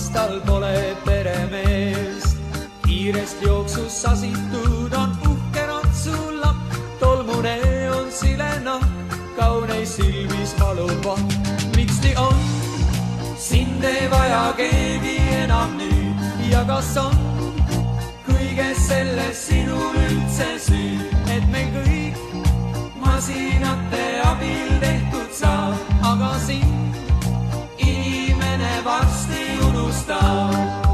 kas tal pole peremeest. Kiirest jooksus sasitud on uhke ratsulapp, tolmune on silena, kauneis silmis valuva. Miks nii on? Sind ei vaja keegi enam nüüd ja kas on kõiges selles sinul üldse süü, et meil kõik masinate abil tehtud saab, aga sind inimene varsti unustab.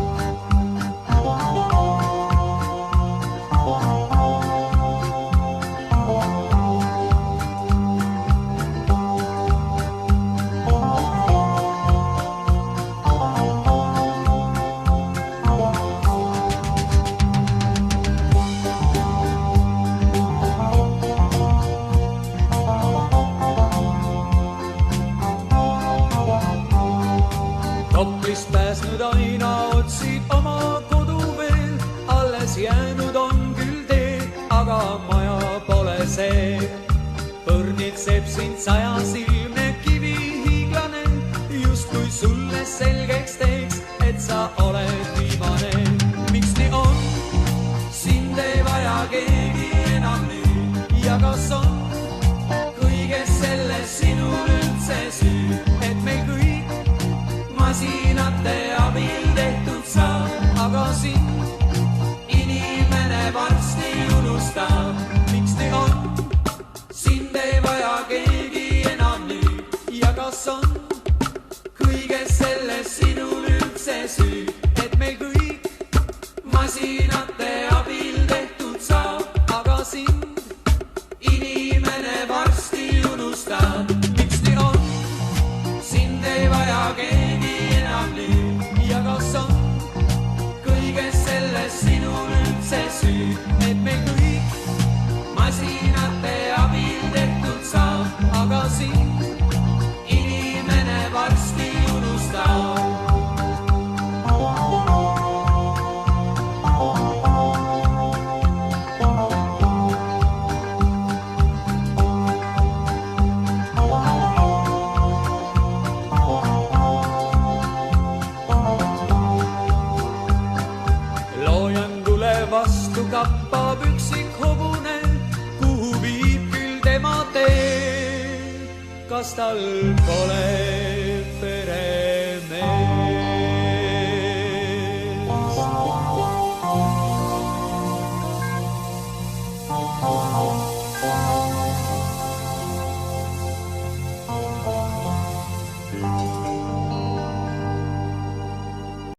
Toplist pääsnud aina otsid oma kodu veel, alles jäänud on küll tee, aga maja pole see. Põrnitseb sind sajasilmne kivihiiglane, justkui sulle selgeks teeks, et sa oled viimane. Miks nii on? Sind ei vaja keegi enam nüüd ja kas on kõiges selles sinul üldse süü, et meil kõik masinate abil tehtud saab, aga sind inimene varsti unustab. Miks nii on? Sind ei vaja keegi enam nüüd ja kas on kõiges selles sinul üldse süü, et meil kõik masinate abil tehtud saab, aga sind inimene varsti unustab. Miks nii on? Sind ei vaja keegi enam nüüd ja kas on kõiges selles sinul üldse süü, et meil kõik masinate abil tehtud saab, aga sind inimene varsti unustab. Vastu kappab üksik hobune, kuhu viib küll tema tee. Kas tal pole peremeest?